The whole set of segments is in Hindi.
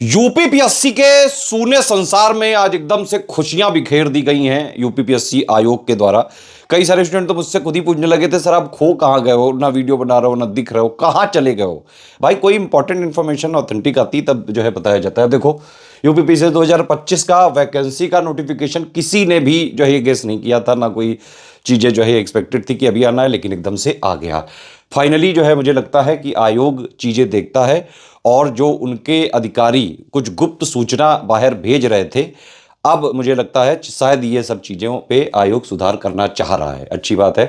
यूपीपीएससी के शून्य संसार में आज एकदम से खुशियां बिखेर दी गई हैं यूपीपीएससी आयोग के द्वारा। कई सारे स्टूडेंट तो मुझसे खुद ही पूछने लगे थे, सर आप खो कहाँ गए हो, ना वीडियो बना रहे हो ना दिख रहे हो, कहाँ चले गए हो। भाई कोई इंपॉर्टेंट इन्फॉर्मेशन ऑथेंटिक आती तब जो है बताया जाता है। देखो यूपीपीएससी 2025 का वैकेंसी का नोटिफिकेशन किसी ने भी जो है ये गेस नहीं किया था, ना कोई चीज़ें जो है एक्सपेक्टेड थी कि अभी आना है, लेकिन एकदम से आ गया। फाइनली जो है मुझे लगता है कि आयोग चीज़ें देखता है और जो उनके अधिकारी कुछ गुप्त सूचना बाहर भेज रहे थे, अब मुझे लगता है शायद ये सब चीज़ों पे आयोग सुधार करना चाह रहा है। अच्छी बात है।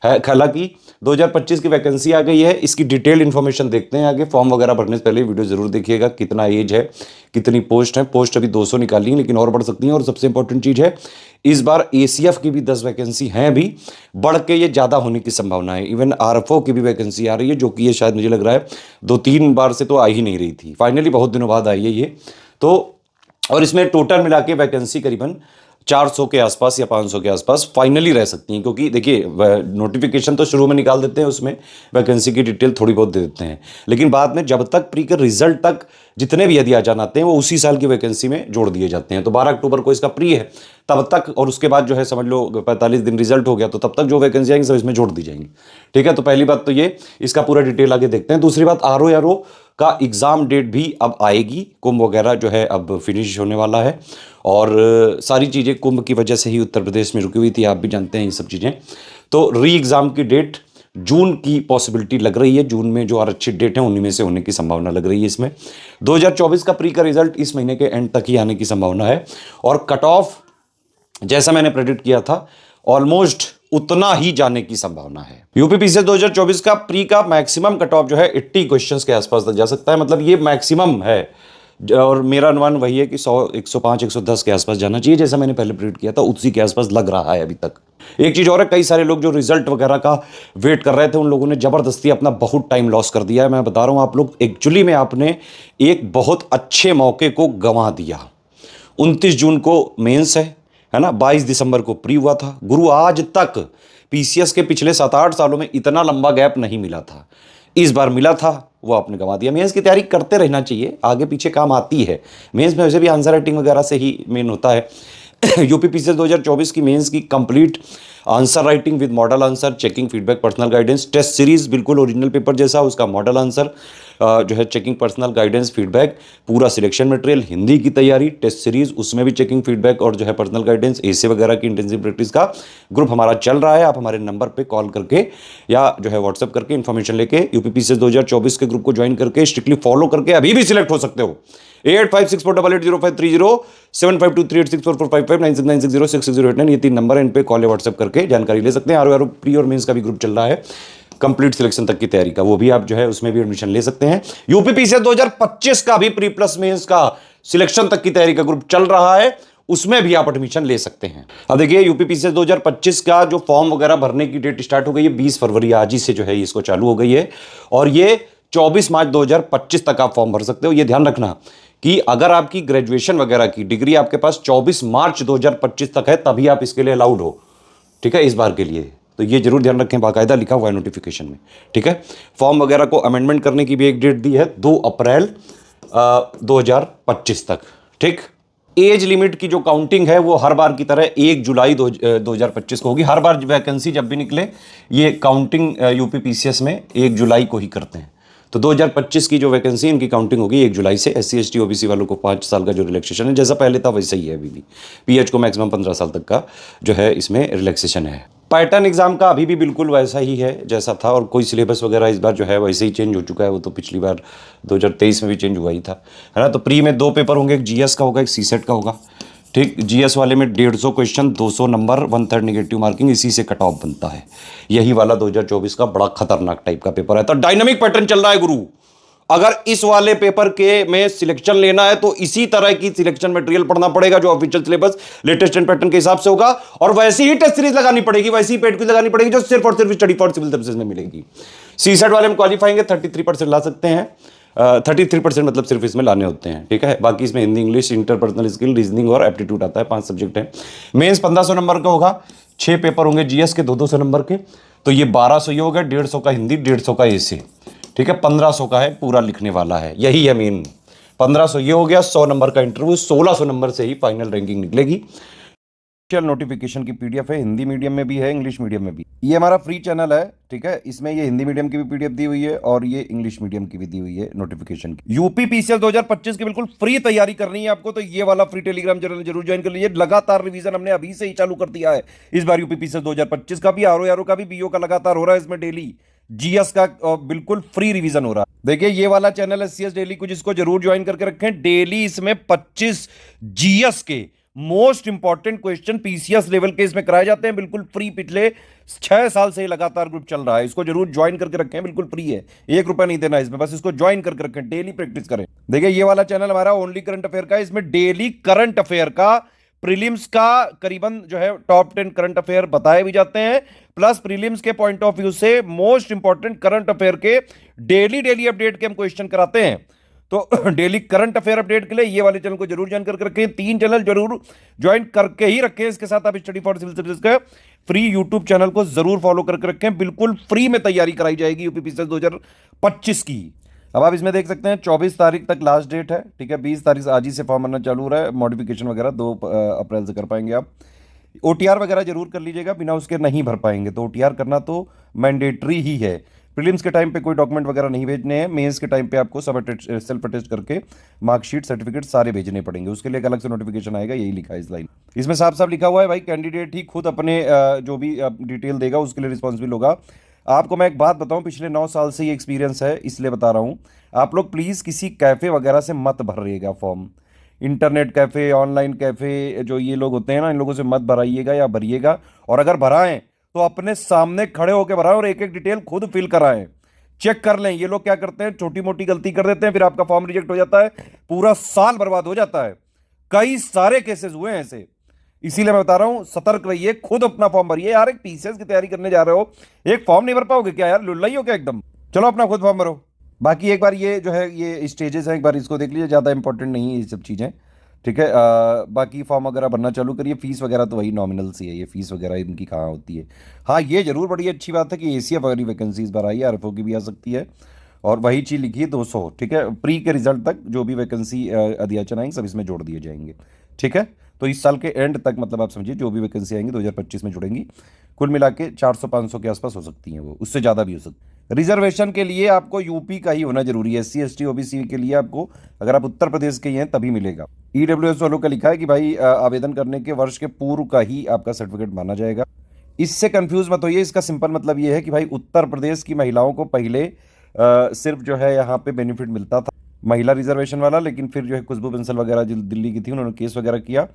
हालांकि 2025 की वैकेंसी आ गई है, इसकी डिटेल इन्फॉर्मेशन देखते हैं आगे। फॉर्म वगैरह भरने से पहले वीडियो जरूर देखिएगा। कितना एज है, कितनी पोस्ट है। पोस्ट अभी 200 निकाली है, लेकिन और बढ़ सकती हैं। और सबसे इंपॉर्टेंट चीज़ है, इस बार एसीएफ की भी 10 वैकेंसी हैं अभी, बढ़ के ये ज़्यादा होने की संभावना है। इवन आरएफओ की भी वैकेंसी आ रही है, जो कि ये शायद मुझे लग रहा है 2-3 बार से तो आ ही नहीं रही थी, फाइनली बहुत दिनों बाद आई है ये तो। और इसमें टोटल मिला के वैकेंसी करीबन 400 के आसपास या 500 के आसपास फाइनली रह सकती हैं। क्योंकि देखिए नोटिफिकेशन तो शुरू में निकाल देते हैं, उसमें वैकेंसी की डिटेल थोड़ी बहुत दे देते हैं, लेकिन बाद में जब तक प्री के रिजल्ट तक जितने भी यदि आ जाते हैं वो उसी साल की वैकेंसी में जोड़ दिए जाते हैं। तो 12 अक्टूबर को इसका प्री है, तब तक और उसके बाद जो है समझ लो 45 दिन रिजल्ट हो गया, तो तब तक जो वैकेंसी आएंगी सब इसमें जोड़ दी जाएंगी। ठीक है, तो पहली बात तो ये, इसका पूरा डिटेल आगे देखते हैं। दूसरी बात, आरओ का एग्ज़ाम डेट भी अब आएगी। कुंभ वगैरह जो है अब फिनिश होने वाला है, और सारी चीज़ें कुंभ की वजह से ही उत्तर प्रदेश में रुकी हुई थी, आप भी जानते हैं ये सब चीज़ें। तो री एग्ज़ाम की डेट जून की पॉसिबिलिटी लग रही है। जून में जो आरक्षित डेट है उन्हीं में से होने की संभावना लग रही है इसमें। 2024 का प्री का रिजल्ट इस महीने के एंड तक ही आने की संभावना है। और कट ऑफ जैसा मैंने प्रेडिक्ट किया था ऑलमोस्ट उतना ही जाने की संभावना है। यूपीपीसीएस 2024 का प्री का मैक्सिमम कट ऑफ जो है 80 क्वेश्चंस के आसपास तक जा सकता है, मतलब ये मैक्सिमम है। और मेरा अनुमान वही है कि 100, 105, 110 के आसपास जाना चाहिए, जैसा मैंने पहले प्रेडिक्ट किया था उसी के आसपास लग रहा है अभी तक। एक चीज़ और है, कई सारे लोग जो रिजल्ट वगैरह का वेट कर रहे थे उन लोगों ने ज़बरदस्ती अपना बहुत टाइम लॉस कर दिया है। मैं बता रहा हूँ आप लोग, एक्चुअली में आपने एक बहुत अच्छे मौके को गंवा दिया। 29 जून को मेंस है ना, 22 दिसंबर को प्री हुआ था। गुरु आज तक पीसीएस के पिछले 7-8 सालों में इतना लंबा गैप नहीं मिला था, इस बार मिला था, वो आपने गंवा दिया। मेंस की तैयारी करते रहना चाहिए, आगे पीछे काम आती है। मेंस में वैसे भी आंसर राइटिंग वगैरह से ही मेन होता है। यूपीपीसीएस 2024 की मेंस की complete answer writing with model answer, checking, feedback, personal guidance, test series बिल्कुल ओरिजिनल पेपर जैसा, उसका मॉडल आंसर जो है, चेकिंग, पर्सनल गाइडेंस, फीडबैक, पूरा सिलेक्शन मटेरियल, हिंदी की तैयारी, टेस्ट सीरीज, उसमें भी चेकिंग, फीडबैक और जो है पर्सनल गाइडेंस, ऐसे वगैरह की इंटेंसिव प्रैक्टिस का ग्रुप हमारा चल रहा है। आप हमारे नंबर पे कॉल करके या जो है व्हाट्सएप करके इन्फॉर्मेशन लेके यूपीपीसीएस 2024 के ग्रुप को ज्वाइन करके स्ट्रिक्टली फॉलो करके अभी भी सिलेक्ट हो सकते हो। 8564880530, 7523864455, 9696066089, ये 3 नंबर है, इन पे कॉल या व्हाट्सएप करके जानकारी ले सकते हैं। आर प्री और मेंस का भी ग्रुप चल रहा है कंप्लीट सिलेक्शन तक की तैयारी का, वो भी आप जो है उसमें भी एडमिशन ले सकते हैं। यूपीपीसीएस 2025 का भी प्री प्लस मेंस का सिलेक्शन तक की तैयारी का ग्रुप चल रहा है, उसमें भी आप एडमिशन ले सकते हैं। अब देखिए यूपीपीसीएस 2025 का जो फॉर्म वगैरह भरने की डेट स्टार्ट हो गई है 20 फरवरी, आज ही से जो है इसको चालू हो गई है, और ये 24 मार्च 2025 तक आप फॉर्म भर सकते हो। ये ध्यान रखना कि अगर आपकी ग्रेजुएशन वगैरह की डिग्री आपके पास 24 मार्च 2025 तक है तभी आप इसके लिए अलाउड हो। ठीक है, इस बार के लिए तो ये जरूर ध्यान रखें, बाकायदा लिखा हुआ है नोटिफिकेशन में। ठीक है, फॉर्म वगैरह को अमेंडमेंट करने की भी एक डेट दी है, 2 अप्रैल 2025 तक। ठीक, एज लिमिट की जो काउंटिंग है वो हर बार की तरह 1 जुलाई 2025 को होगी। हर बार वैकेंसी जब भी निकले ये काउंटिंग यूपीपीसीएस में 1 जुलाई को ही करते हैं। तो 2025 की जो वैकेंसी इनकी काउंटिंग होगी 1 जुलाई से। SC ST OBC वालों को 5 साल का जो रिलैक्सेशन है, जैसा पहले था वैसे ही है अभी भी। PH को मैक्सिमम 15 साल तक का जो है इसमें रिलैक्सेशन है। पैटर्न एग्जाम का अभी भी बिल्कुल वैसा ही है जैसा था, और कोई सिलेबस वगैरह इस बार जो है वैसे ही चेंज हो चुका है। वो तो पिछली बार 2023 में भी चेंज हुआ ही था, है ना। तो प्री में 2 पेपर होंगे, एक जीएस का होगा, एक सीसेट का होगा। ठीक, जीएस वाले में 150 क्वेश्चन, 200 नंबर, 1/3 नेगेटिव मार्किंग, इसी से कट ऑफ बनता है। यही वाला 2024 का बड़ा खतरनाक टाइप का पेपर है। तो डायनामिक पैटर्न चल रहा है गुरु। अगर इस वाले पेपर के में सिलेक्शन लेना है तो इसी तरह की सिलेक्शन मटेरियल पढ़ना पड़ेगा जो official syllabus latest and pattern के हिसाब से होगा, और वैसी ही टेस्ट सीरीज लगानी पड़ेगी, वैसी ही पेड क्विज लगानी पड़ेगी जो सिर्फ और सिर्फ स्टडी फॉर सिविल सर्विसेज में मिलेगी। सीसेट वाले में क्वालिफाइंग 33% ला सकते हैं, 33% मतलब सिर्फ इसमें लाने होते हैं। ठीक है, बाकी इसमें Hindi, English, interpersonal skill, reasoning और एप्टीट्यूड आता है, 5 सब्जेक्ट है। मेंस 1500 नंबर का होगा, 6 पेपर होंगे जीएस के 200 नंबर के, तो ये 1200 ये होगा, 150 का हिंदी, 150 का ऐसे। ठीक है, 1500 का है पूरा लिखने वाला है, यही है मेन। 1500 ये हो गया 100 नंबर का इंटरव्यू, 1600 नंबर से ही फाइनल रैंकिंग निकलेगी। नोटिफिकेशन की पीडीएफ है, हिंदी मीडियम में भी है, इंग्लिश मीडियम में भी। ये हमारा फ्री चैनल है, ठीक है। इसमें ये हिंदी मीडियम की भी पीडीएफ दी हुई है और ये इंग्लिश मीडियम की भी दी हुई है नोटिफिकेशन की। यूपी पीसीएस 2025 की बिल्कुल फ्री तैयारी करनी है आपको, तो ये वाला फ्री टेलीग्राम चैनल जरूर ज्वाइन कर लीजिए। लगातार रिवीजन हमने अभी से ही चालू कर दिया है इस बार यूपी पीसीएस 2025 का भी, आरओ का भी, बीओ का लगातार हो रहा है इसमें डेली। जीएस का बिल्कुल फ्री रिवीजन हो रहा है। देखिए ये वाला चैनल है सीएस डेली, कुछ इसको जरूर ज्वाइन करके रखें। डेली इसमें 25 जीएस के most important question PCS level के इसमें कराए जाते हैं, बिल्कुल फ्री। पिछले 6 साल से लगातार ग्रुप चल रहा है, इसको जरूर ज्वाइन करके रखें, बिल्कुल फ्री है, 1 रुपया नहीं देना इसमें, बस इसको ज्वाइन करके रखें, डेली प्रैक्टिस करें। देखिए ये वाला चैनल हमारा ओनली करंट अफेयर का है, इसमें डेली करंट अफेयर का, प्रीलिम्स का करीबन जो है टॉप 10 करंट अफेयर बताए भी जाते हैं, प्लस प्रीलिम्स के पॉइंट ऑफ व्यू से मोस्ट इंपॉर्टेंट करंट अफेयर के डेली अपडेट के हम क्वेश्चन कराते हैं। तो डेली करंट अफेयर अपडेट के लिए ये वाले चैनल को जरूर ज्वाइन करके रखें, 3 चैनल जरूर ज्वाइन करके ही रखें। इसके साथ आप स्टडी फॉर सिविल सर्विस का फ्री यूट्यूब चैनल को जरूर फॉलो करके रखें, बिल्कुल फ्री में तैयारी कराई जाएगी यूपी पीसीएस 2025 की। अब आप इसमें देख सकते हैं 24 तारीख तक लास्ट डेट है, ठीक है। 20 तारीख से आज ही से फॉर्म भरना चालू हो रहा है, मॉडिफिकेशन वगैरह 2 अप्रैल से कर पाएंगे आप। ओटीआर वगैरह जरूर कर लीजिएगा, बिना उसके नहीं भर पाएंगे, तो ओटीआर करना तो मैंडेटरी ही है। प्रीलिम्स के टाइम पे कोई डॉक्यूमेंट वगैरह नहीं भेजने हैं, मेंस के टाइम पे आपको सब सेल्फ अटेस्ट करके मार्कशीट सर्टिफिकेट सारे भेजने पड़ेंगे, उसके लिए एक अलग से नोटिफिकेशन आएगा, यही लिखा है इस लाइन। इसमें साफ साफ लिखा हुआ है भाई, कैंडिडेट ही खुद अपने जो भी डिटेल देगा उसके लिए रिस्पॉन्सिबल होगा। आपको मैं एक बात बताऊं, पिछले 9 साल से ये एक्सपीरियंस है, इसलिए बता रहा हूं। आप लोग प्लीज़ किसी कैफ़े वगैरह से मत भरिएगा form, internet cafe, online cafe, जो ये लोग होते हैं ना, इन लोगों से मत भराइएगा या भरिएगा। और अगर भराएं तो अपने सामने खड़े होकर भराएं और एक एक डिटेल खुद फिल कराएं, चेक कर लें। ये लोग क्या करते हैं, छोटी मोटी गलती कर देते हैं, फिर आपका फॉर्म रिजेक्ट हो जाता है, पूरा साल बर्बाद हो जाता है। कई सारे केसेस हुए हैं ऐसे, इसीलिए मैं बता रहा हूं सतर्क रहिए, खुद अपना फॉर्म भरिए। यार एक पीसीएस की तैयारी करने जा रहे हो, एक फॉर्म नहीं भर पाओगे क्या यार, लुल्ला ही हो क्या एकदम? चलो अपना खुद फॉर्म भरो। बाकी एक बार ये जो है ये स्टेजेस हैं, एक बार इसको देख लीजिए, ज़्यादा इंपॉर्टेंट नहीं है ये सब चीज़ें, ठीक है। बाकी फॉर्म वगैरह भरना चालू करिए। फीस वगैरह तो वही नॉमिनल सी है, ये फीस वगैरह इनकी कहाँ होती है। हाँ ये जरूर बड़ी अच्छी बात है कि एसीएफ वाली वैकेंसी इस बार आई है, आरएफओ की भी आ सकती है, और वही चीज़ लिखी है 200, ठीक है। प्री के रिजल्ट तक जो भी वैकेंसी अध्याचन आएंगे सब इसमें जोड़ दिए जाएंगे, ठीक है। तो इस साल के एंड तक मतलब आप समझिए जो भी वैकेंसी आएंगी 2025 में जुड़ेंगी, कुल मिला के 400-500 के आसपास हो सकती हैं, वो उससे ज़्यादा भी हो सकती है। रिजर्वेशन के लिए आपको यूपी का ही होना जरूरी है, एससी एसटी ओबीसी के लिए आपको, अगर आप उत्तर प्रदेश के ही हैं तभी मिलेगा। ईडब्ल्यूएस वालों का लिखा है कि भाई आवेदन करने के वर्ष के पूर्व का ही आपका सर्टिफिकेट माना जाएगा। इससे कंफ्यूज मत होइए, इसका सिंपल मतलब ये है कि भाई उत्तर प्रदेश की महिलाओं को पहले सिर्फ जो है यहाँ पे बेनिफिट मिलता था महिला रिजर्वेशन वाला, लेकिन फिर जो है खुशबू बंसल वगैरह जो दिल्ली की थी उन्होंने केस वगैरह किया।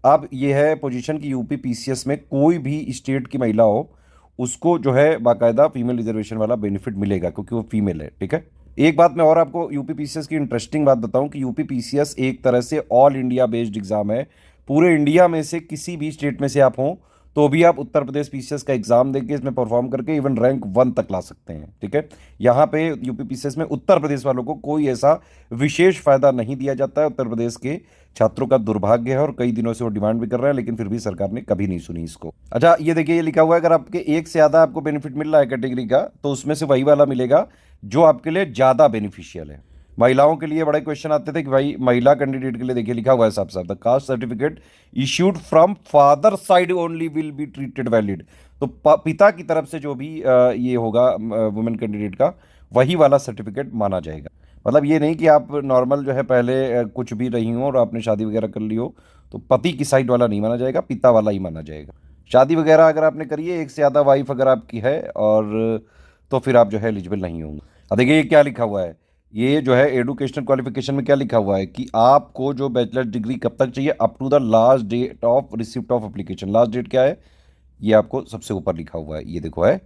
अब ये है पोजीशन कि यूपी पीसीएस में कोई भी स्टेट की महिला हो उसको जो है बाकायदा फीमेल रिजर्वेशन वाला बेनिफिट मिलेगा, क्योंकि वो फीमेल है, ठीक है। एक बात मैं और आपको यूपी पीसीएस की इंटरेस्टिंग बात बताऊं कि यूपी पीसीएस एक तरह से ऑल इंडिया बेस्ड एग्जाम है। पूरे इंडिया में से किसी भी स्टेट में से आप हों तो भी आप उत्तर प्रदेश पीसीएस का एग्जाम देके इसमें परफॉर्म करके इवन रैंक 1 तक ला सकते हैं, ठीक है। यहाँ पे यूपी पीसीएस में उत्तर प्रदेश वालों को कोई ऐसा विशेष फायदा नहीं दिया जाता है। उत्तर प्रदेश के छात्रों का दुर्भाग्य है और कई दिनों से वो डिमांड भी कर रहे हैं, लेकिन फिर भी सरकार ने कभी नहीं सुनी इसको। अच्छा ये देखिए, ये लिखा हुआ है अगर आपके एक से ज़्यादा आपको बेनिफिट मिल रहा है कैटेगरी का, तो उसमें से वही वाला मिलेगा जो आपके लिए ज़्यादा बेनिफिशियल है। महिलाओं के लिए बड़े क्वेश्चन आते थे कि भाई महिला कैंडिडेट के लिए देखिए लिखा हुआ है साफ साफ, the caste certificate issued from father side only will be treated valid. तो पिता की तरफ से जो भी ये होगा वुमेन कैंडिडेट का, वही वाला सर्टिफिकेट माना जाएगा। मतलब ये नहीं कि आप नॉर्मल जो है पहले कुछ भी रही हो और आपने शादी वगैरह कर ली हो तो पति की साइड वाला नहीं माना जाएगा, पिता वाला ही माना जाएगा। शादी वगैरह अगर आपने करी है, एक से ज़्यादा वाइफ अगर आपकी है, और तो फिर आप जो है एलिजिबल नहीं होंगे। अब देखिए ये क्या लिखा हुआ है, ये जो है एजुकेशनल क्वालिफिकेशन में क्या लिखा हुआ है कि आपको जो बैचलर डिग्री कब तक चाहिए, up to the last date of receipt of application. Last date क्या है, ये आपको सबसे ऊपर लिखा हुआ है, ये देखो है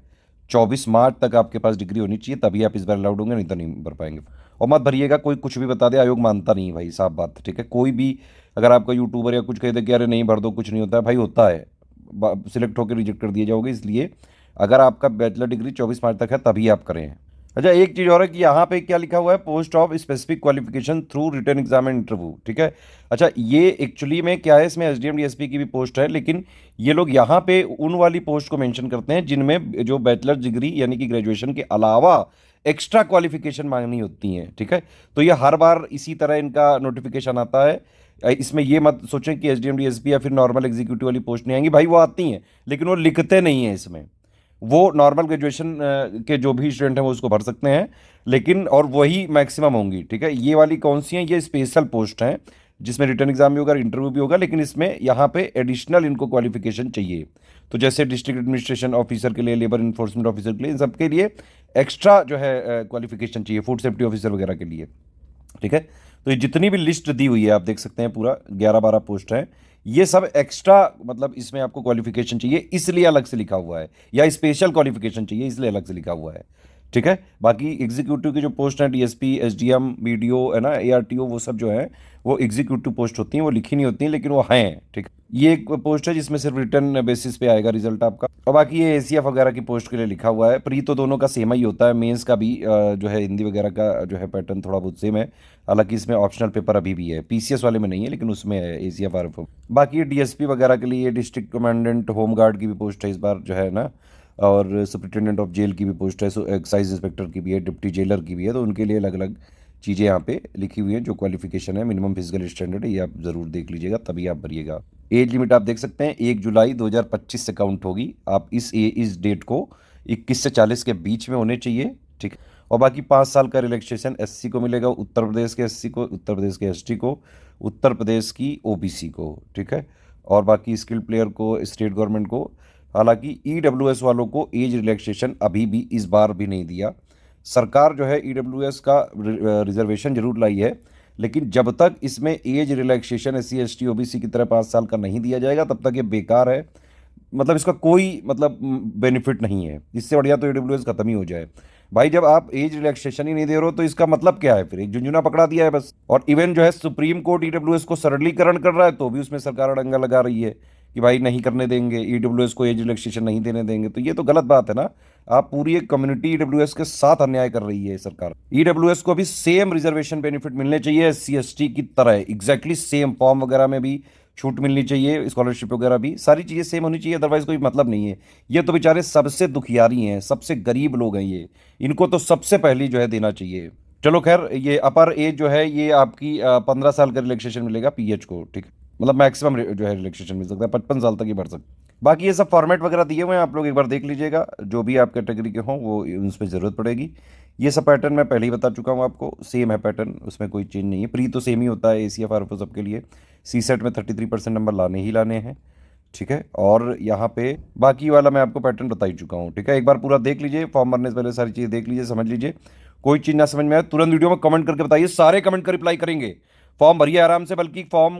24 मार्च तक आपके पास डिग्री होनी चाहिए, तभी आप इस बार अलाउड होंगे, नहीं तो नहीं भर पाएंगे। और मत भरिएगा, कोई कुछ भी बता दे, आयोग मानता नहीं भाई, साफ बात, ठीक है। कोई भी अगर आपका यूट्यूबर या कुछ कह दे कि अरे नहीं भर दो, कुछ नहीं होता है भाई, होता है, सिलेक्ट होकर रिजेक्ट कर दिए जाओगे। इसलिए अगर आपका बैचलर डिग्री 24 मार्च तक है तभी आप करें। अच्छा एक चीज़ और है कि यहाँ पे क्या लिखा हुआ है, post of specific qualification through written exam and interview, ठीक है। अच्छा ये एक्चुअली में क्या है, इसमें एसडीएम डीएसपी की भी पोस्ट है, लेकिन ये लोग यहाँ पे उन वाली पोस्ट को मेंशन करते हैं जिनमें जो बैचलर डिग्री यानी कि ग्रेजुएशन के अलावा एक्स्ट्रा क्वालिफिकेशन मांगनी होती हैं, ठीक है। तो ये हर बार इसी तरह इनका नोटिफिकेशन आता है। इसमें ये मत सोचें कि एसडीएम डीएसपी या फिर नॉर्मल एग्जीक्यूटिव वाली पोस्ट नहीं आएंगी, भाई वो आती हैं, लेकिन वो लिखते नहीं हैं इसमें। वो नॉर्मल ग्रेजुएशन के जो भी स्टूडेंट हैं वो उसको भर सकते हैं, लेकिन और वही मैक्सिमम होंगी, ठीक है। ये वाली कौन सी हैं, ये स्पेशल पोस्ट हैं जिसमें रिटर्न एग्जाम भी होगा, इंटरव्यू भी होगा, लेकिन इसमें यहाँ पे एडिशनल इनको क्वालिफिकेशन चाहिए। तो जैसे डिस्ट्रिक्ट एडमिनिस्ट्रेशन ऑफिसर के लिए, लेबर इन्फोर्समेंट ऑफिसर के लिए, इन सब के लिए एक्स्ट्रा जो है क्वालिफिकेशन चाहिए, फूड सेफ्टी ऑफिसर वगैरह के लिए, ठीक है। तो ये जितनी भी लिस्ट दी हुई है आप देख सकते हैं, पूरा 11-12 पोस्ट है, ये सब एक्स्ट्रा, मतलब इसमें आपको क्वालिफिकेशन चाहिए इसलिए अलग से लिखा हुआ है, या स्पेशल क्वालिफिकेशन चाहिए इसलिए अलग से लिखा हुआ है, ठीक है। बाकी एग्जीक्यूटिव की जो पोस्ट है, डीएसपी, एसडीएम, बीडीओ है ना, एआरटीओ, वो सब जो है वो एग्जीक्यूटिव पोस्ट होती हैं, वो लिखी नहीं होती हैं, लेकिन वो हैं, ठीक। ये एक पोस्ट है जिसमें सिर्फ रिटर्न बेसिस पे आएगा रिजल्ट आपका। और बाकी ये एसीएफ वगैरह की पोस्ट के लिए लिखा हुआ है। प्री तो दोनों का सेम ही होता है, मेंस का भी जो है हिंदी वगैरह का जो है पैटर्न थोड़ा बहुत सेम है, हालांकि इसमें ऑप्शनल पेपर अभी भी है, पीसीएस वाले में नहीं है लेकिन उसमें है एसीएफ आरएफओ। बाकी ये डीएसपी वगैरह के लिए डिस्ट्रिक्ट कमांडेंट होमगार्ड की भी पोस्ट है इस बार जो है ना, और सुप्रिटेंडेंट ऑफ जेल की भी पोस्ट है, एक्साइज इंस्पेक्टर की भी है, डिप्टी जेलर की भी है। तो उनके लिए अलग अलग चीज़ें यहाँ पे लिखी हुई हैं, जो क्वालिफिकेशन है, मिनिमम फिजिकल स्टैंडर्ड है, ये आप ज़रूर देख लीजिएगा तभी आप भरिएगा। एज लिमिट आप देख सकते हैं 1 जुलाई 2025 से काउंट होगी। आप इस डेट को 21 से 40 के बीच में होने चाहिए, ठीक। और बाकी 5 साल का रिलैक्सेशन एससी को मिलेगा, उत्तर प्रदेश के एससी को, उत्तर प्रदेश के एसटी को, उत्तर प्रदेश की ओबीसी को, ठीक है। और बाकी स्किल्ड प्लेयर को, स्टेट गवर्नमेंट को। हालांकि ईडब्ल्यूएस वालों को एज रिलैक्सेशन अभी भी इस बार भी नहीं दिया। सरकार जो है ईडब्ल्यूएस का रिजर्वेशन जरूर लाई है, लेकिन जब तक इसमें age relaxation SC ST OBC की तरह 5 साल का नहीं दिया जाएगा तब तक ये बेकार है। मतलब इसका कोई मतलब बेनिफिट नहीं है। इससे बढ़िया तो ईडब्ल्यूएस खत्म ही हो जाए भाई। जब आप एज रिलैक्सेशन ही नहीं दे रहे हो तो इसका मतलब क्या है, फिर एक झुंझुना पकड़ा दिया है बस। और इवन जो है सुप्रीम कोर्ट ईडब्ल्यूएस को सरलीकरण कर रहा है, तो भी उसमें सरकार अड़ंगा लगा रही है कि भाई नहीं करने देंगे, ईडब्ल्यूएस को एज रिलैक्सेशन नहीं देने देंगे। तो ये तो गलत बात है ना। आप पूरी एक कम्युनिटी ईडब्ल्यूएस के साथ अन्याय कर रही है सरकार। ईडब्ल्यूएस को भी सेम रिजर्वेशन बेनिफिट मिलने चाहिए एससी एसटी की तरह, एग्जैक्टली सेम। फॉर्म वगैरह में भी छूट मिलनी चाहिए, स्कॉलरशिप वगैरह भी, सारी चीज़ें सेम होनी चाहिए, अदरवाइज कोई मतलब नहीं है। ये तो बेचारे सबसे दुखियारी हैं, सबसे गरीब लोग हैं ये, इनको तो सबसे पहले जो है देना चाहिए। चलो खैर, ये अपर एज जो है ये आपकी 15 साल का रिलैक्सेशन मिलेगा पीएच को, ठीक। मतलब मैक्सिमम जो है रिलैक्सेशन मिल सकता है, 55 साल तक ही बढ़ सकता है। बाकी ये सब फॉर्मेट वगैरह दिए हुए हैं, आप लोग एक बार देख लीजिएगा, जो भी आप कैटेगरी के हों वो उन पर ज़रूरत पड़ेगी। ये सब पैटर्न मैं पहले ही बता चुका हूँ आपको, सेम है पैटर्न, उसमें कोई चेंज नहीं है। प्री तो सेम ही होता है एसीएफ आरएफओ सबके लिए। सीसेट में 33% नंबर लाने ही लाने हैं, ठीक है। और यहाँ पे बाकी वाला मैं आपको पैटर्न बता ही चुका हूँ, ठीक है। एक बार पूरा देख लीजिए, फॉर्म भरने से पहले सारी चीज़ें देख लीजिए, समझ लीजिए। कोई चीज़ ना समझ में आए तुरंत वीडियो में कमेंट करके बताइए, सारे कमेंट का रिप्लाई करेंगे। फॉर्म भरिए आराम से, बल्कि फॉर्म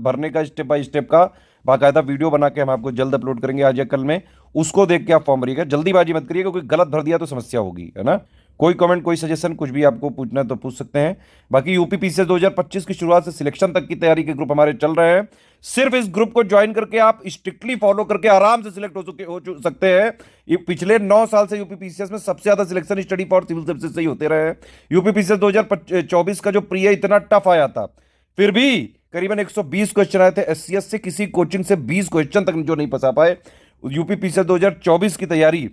भरने का स्टेप बाय स्टेप का बाकायदा वीडियो बना के हम आपको जल्द अपलोड करेंगे आज या कल में, उसको देख के आप फॉर्म भरिएगा। जल्दीबाजी मत करिएगा, कोई गलत भर दिया तो समस्या होगी, है ना। कोई कमेंट, कोई सजेशन, कुछ भी आपको पूछना है तो पूछ सकते हैं। बाकी यूपी पीसीएस 2025 की शुरुआत से सिलेक्शन तक की तैयारी के ग्रुप हमारे चल रहे हैं। सिर्फ इस ग्रुप को ज्वाइन करके आप स्ट्रिक्टली फॉलो सकते आराम से सिलेक्ट हो सकते हैं। ये पिछले 9 साल से यूपी पीसीएस में सबसे ज्यादा selection study for civil services से ही होते रहे हैं। यूपी पीसीएस 2024 का जो प्री है इतना टफ आया था, फिर भी करीबन 120 क्वेश्चन आए थे एससीएस से, किसी कोचिंग से 20 क्वेश्चन तक जो नहीं फंसा पाए। यूपी पीसीएस 2024 की तैयारी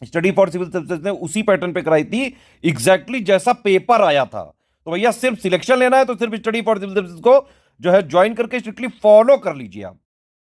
स्टडी फॉर सिविल सर्विसेज ने उसी पैटर्न पे कराई थी, एग्जैक्टली जैसा पेपर आया था। तो भैया सिर्फ सिलेक्शन लेना है तो सिर्फ स्टडी फॉर सिविल सर्विसेज को जो है ज्वाइन करके स्ट्रिक्टली फॉलो कर लीजिए आप।